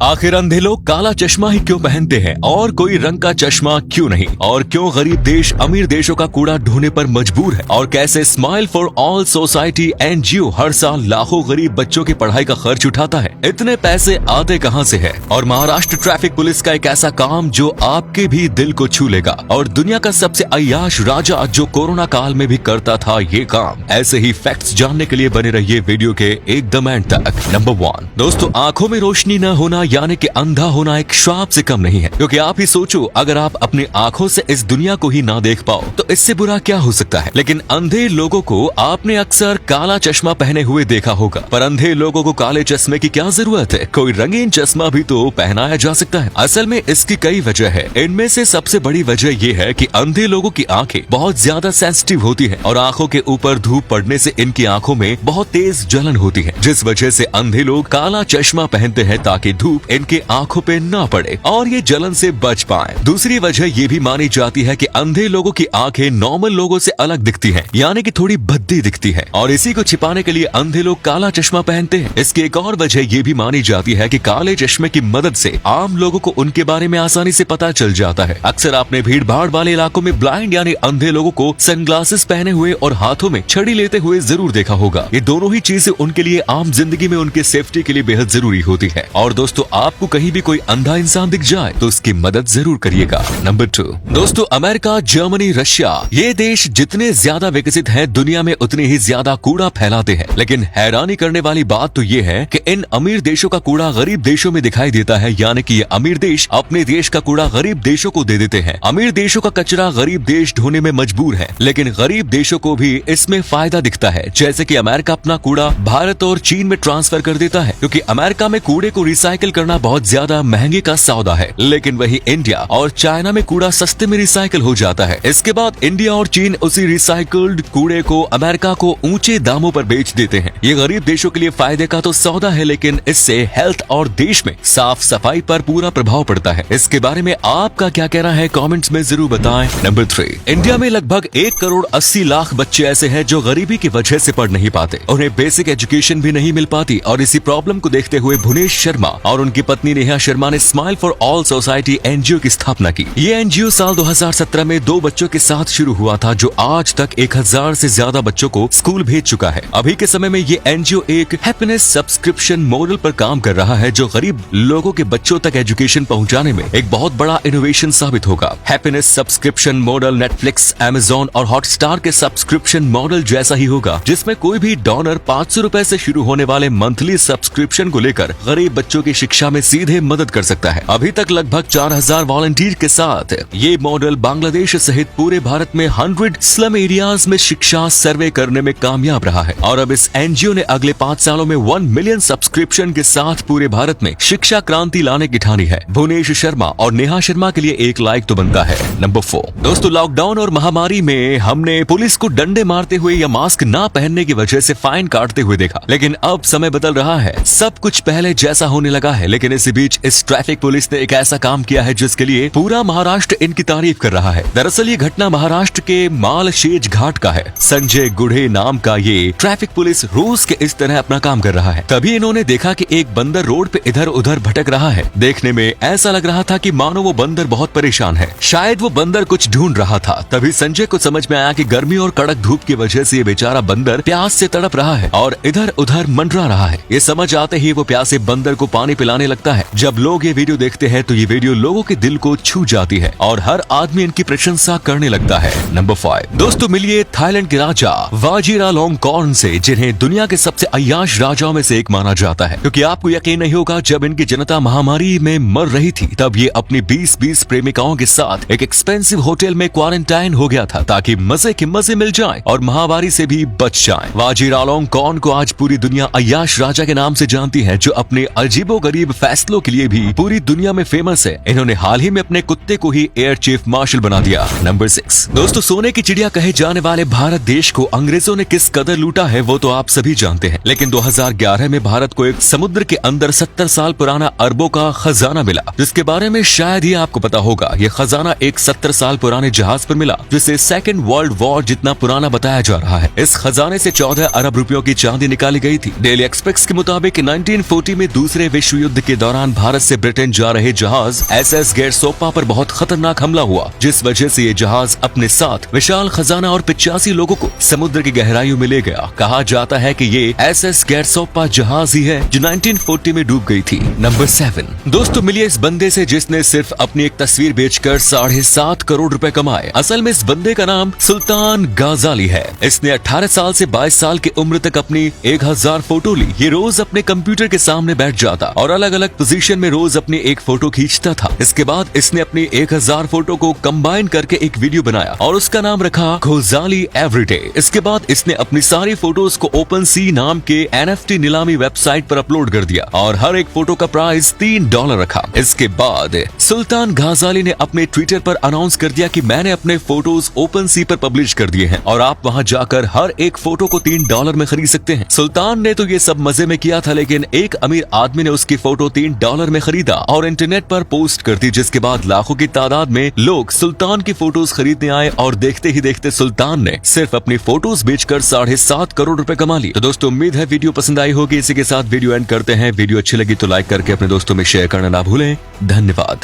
आखिर अंधे लोग काला चश्मा ही क्यों पहनते हैं और कोई रंग का चश्मा क्यों नहीं, और क्यों गरीब देश अमीर देशों का कूड़ा ढोने पर मजबूर है, और कैसे smile for all society NGO हर साल लाखों गरीब बच्चों की पढ़ाई का खर्च उठाता है। इतने पैसे आते कहां से है? और महाराष्ट्र ट्रैफिक पुलिस का एक ऐसा काम जो आपके भी दिल को छू लेगा, और दुनिया का सबसे अय्याश राजा जो कोरोना काल में भी करता था ये काम। ऐसे ही फैक्ट्स जानने के लिए बने रहिए वीडियो के एकदम एंड तक। नंबर 1 दोस्तों, आंखों में रोशनी न होना यानी कि अंधा होना एक श्राप से कम नहीं है, क्योंकि आप ही सोचो, अगर आप अपनी आंखों से इस दुनिया को ही ना देख पाओ तो इससे बुरा क्या हो सकता है। लेकिन अंधे लोगों को आपने अक्सर काला चश्मा पहने हुए देखा होगा, पर अंधे लोगों को काले चश्मे की क्या जरूरत है? कोई रंगीन चश्मा भी तो पहनाया जा सकता है। असल में इसकी कई वजह है। इनमें से सबसे बड़ी वजह ये है कि अंधे लोगों की आंखें बहुत ज्यादा सेंसिटिव होती है, और आंखों के ऊपर धूप पड़ने से इनकी आंखों में बहुत तेज जलन होती है, जिस वजह से अंधे लोग काला चश्मा पहनते हैं ताकि धूप इनके आंखों पे ना पड़े और ये जलन से बच पाएं। दूसरी वजह ये भी मानी जाती है कि अंधे लोगों की आंखें नॉर्मल लोगों से अलग दिखती हैं, यानी कि थोड़ी भद्दी दिखती है, और इसी को छिपाने के लिए अंधे लोग काला चश्मा पहनते हैं। इसकी एक और वजह ये भी मानी जाती है कि काले चश्मे की मदद से आम लोगों को उनके बारे में आसानी से पता चल जाता है। अक्सर आपने भीड़ भाड़ वाले इलाकों में ब्लाइंड यानी अंधे लोगों को सनग्लासेस पहने हुए और हाथों में छड़ी लेते हुए जरूर देखा होगा। ये दोनों ही चीजें उनके लिए आम जिंदगी में उनके सेफ्टी के लिए बेहद जरूरी होती है। और दोस्तों, आपको कहीं भी कोई अंधा इंसान दिख जाए तो उसकी मदद जरूर करिएगा। नंबर 2 दोस्तों, अमेरिका, जर्मनी, रशिया ये देश जितने ज्यादा विकसित हैं दुनिया में उतने ही ज्यादा कूड़ा फैलाते हैं। लेकिन हैरानी करने वाली बात तो ये है कि इन अमीर देशों का कूड़ा गरीब देशों में दिखाई देता है, यानी कि ये अमीर देश अपने देश का कूड़ा गरीब देशों को दे देते हैं। अमीर देशों का कचरा गरीब देश ढोने में मजबूर है, लेकिन गरीब देशों को भी इसमें फायदा दिखता है। जैसे कि अमेरिका अपना कूड़ा भारत और चीन में ट्रांसफर कर देता है, क्योंकि अमेरिका में कूड़े को रिसाइकिल करना बहुत ज्यादा महंगे का सौदा है, लेकिन वही इंडिया और चाइना में कूड़ा सस्ते में रिसाइकिल हो जाता है। इसके बाद इंडिया और चीन उसी रिसाइकल्ड कूड़े को अमेरिका को ऊंचे दामों पर बेच देते हैं। ये गरीब देशों के लिए फायदे का तो सौदा है, लेकिन इससे हेल्थ और देश में साफ सफाई पर पूरा प्रभाव पड़ता है। इसके बारे में आपका क्या कहना है कमेंट्स में जरूर बताएं। नंबर 3 इंडिया में लगभग 1,80,00,000 बच्चे ऐसे हैं जो गरीबी की वजह से पढ़ नहीं पाते, उन्हें बेसिक एजुकेशन भी नहीं मिल पाती, और इसी प्रॉब्लम को देखते हुए भुवनेश शर्मा और उनकी पत्नी नेहा शर्मा ने smile for all society NGO की स्थापना की। ये एनजीओ साल 2017 में 2 बच्चों के साथ शुरू हुआ था, जो आज तक 1000 से ज्यादा बच्चों को स्कूल भेज चुका है। अभी के समय में ये एनजीओ एक हैप्पीनेस सब्सक्रिप्शन मॉडल पर काम कर रहा है, जो गरीब लोगों के बच्चों तक एजुकेशन पहुंचाने में एक बहुत बड़ा इनोवेशन साबित होगा। Happiness subscription model Netflix, Amazon और हॉटस्टार के सब्सक्रिप्शन मॉडल जैसा ही होगा, जिसमें कोई भी डोनर 500 रुपए से शुरू होने वाले मंथली सब्सक्रिप्शन को लेकर गरीब बच्चों की शिक्षा में सीधे मदद कर सकता है। अभी तक लगभग 4000 वॉलंटियर के साथ ये मॉडल बांग्लादेश सहित पूरे भारत में 100 स्लम एरियाज में शिक्षा सर्वे करने में कामयाब रहा है, और अब इस एनजीओ ने अगले 5 सालों में 1 मिलियन सब्सक्रिप्शन के साथ पूरे भारत में शिक्षा क्रांति लाने की ठानी है। भुवनेश शर्मा और नेहा शर्मा के लिए एक लाइक तो बनता है। नंबर 4 दोस्तों, लॉकडाउन और महामारी में हमने पुलिस को डंडे मारते हुए या मास्क ना पहनने की वजह से फाइन काटते हुए देखा, लेकिन अब समय बदल रहा है, सब कुछ पहले जैसा होने लगा है। लेकिन इसी बीच इस ट्रैफिक पुलिस ने एक ऐसा काम किया है जिसके लिए पूरा महाराष्ट्र इनकी तारीफ कर रहा है। दरअसल ये घटना महाराष्ट्र के मालशेज घाट का है। संजय गुढ़े नाम का ये ट्रैफिक पुलिस रोज के इस तरह अपना काम कर रहा है। तभी इन्होंने देखा कि एक बंदर रोड पे इधर उधर भटक रहा है। देखने में ऐसा लग रहा था कि मानो वो बंदर बहुत परेशान है, शायद वो बंदर कुछ ढूंढ रहा था। तभी संजय को समझ में आया कि गर्मी और कड़क धूप की वजह से ये बेचारा बंदर प्यास से तड़प रहा है और इधर उधर मंडरा रहा है। ये समझ आते ही वो प्यासे बंदर को पानी पिलाने लगता है। जब लोग ये वीडियो देखते हैं तो ये वीडियो लोगों के दिल को छू जाती है, और हर आदमी इनकी प्रशंसा करने लगता है। नंबर 5 दोस्तों, मिलिए थाईलैंड के राजा वाजिरालोंगकोर्न से, जिन्हें दुनिया के सबसे अय्याश राजाओं में से एक माना जाता है। क्योंकि आपको यकीन नहीं होगा, जब इनकी जनता महामारी में मर रही थी तब ये अपनी 20 प्रेमिकाओं के साथ एक एक्सपेंसिव होटल में क्वारंटाइन हो गया था, ताकि मजे के मजे मिल जाएं और महामारी से भी बच जाएं। वाजिरालोंगकोर्न को आज पूरी दुनिया अय्याश राजा के नाम से जानती है, जो अपने अजीबोगरीब फैसलों के लिए भी पूरी दुनिया में फेमस है। इन्होंने हाल ही में अपने कुत्ते को ही एयर चीफ मार्शल बना दिया। नंबर 6 दोस्तों, सोने की चिड़िया कहे जाने वाले भारत देश को अंग्रेजों ने किस कदर लूटा है वो तो आप सभी जानते हैं। लेकिन 2011 में भारत को एक समुद्र के अंदर 70 साल पुराना अरबों का खजाना मिला, जिसके बारे में शायद ही आपको पता होगा। ये खजाना एक 70 साल पुराने जहाज पर मिला, जिसे सेकेंड वर्ल्ड वॉर जितना पुराना बताया जा रहा है। इस खजाने से 14 अरब रुपयों की चांदी निकाली गई थी। डेली एक्सप्रेस के मुताबिक 1940 में दूसरे विश्व युद्ध के दौरान भारत से ब्रिटेन जा रहे जहाज SS गेरसोप्पा पर बहुत खतरनाक हमला हुआ, जिस वजह से ये जहाज अपने साथ विशाल खजाना और 85 लोगों को समुद्र की गहराइयों में ले गया। कहा जाता है कि ये SS गेरसोप्पा जहाज ही है जो 1940 में डूब गई थी। नंबर 7 दोस्तों, मिलिए इस बंदे से जिसने सिर्फ अपनी एक तस्वीर बेचकर 7.5 करोड़ रुपए कमाए। असल में इस बंदे का नाम सुल्तान गाजाली है। इसने 18 साल से 22 साल की उम्र तक अपनी 1000 फोटो ली। ये रोज अपने कंप्यूटर के सामने बैठ जाता और अलग अलग पोजीशन में रोज अपनी एक फोटो खींचता था। इसके बाद इसने अपनी 1000 फोटो को कंबाइन करके एक वीडियो बनाया और उसका नाम रखा गोजाली एवरीडे। इसके बाद इसने अपनी सारी फोटोज को ओपन सी नाम के NFT नीलामी वेबसाइट पर अपलोड कर दिया और हर एक फोटो का प्राइस $3 रखा। इसके बाद सुल्तान गाजाली ने अपने ट्विटर पर अनाउंस कर दिया कि मैंने अपने फोटोज ओपन सी पर पब्लिश कर दिए हैं और आप वहां जाकर हर एक फोटो को $3 में खरीद सकते हैं। सुल्तान ने तो ये सब मजे में किया था, लेकिन एक अमीर आदमी ने उसकी फोटो $3 में खरीदा और इंटरनेट पर पोस्ट कर दी, जिसके बाद लाखों की तादाद में लोग सुल्तान की फोटोज खरीदने आए और देखते ही देखते सुल्तान ने सिर्फ अपनी फोटोज बेचकर 7.5 करोड़ रुपए कमा ली। तो दोस्तों, उम्मीद है वीडियो पसंद आई होगी। इसी के साथ वीडियो एंड करते हैं। वीडियो अच्छी लगी तो लाइक करके अपने दोस्तों में शेयर करना ना भूलें। धन्यवाद।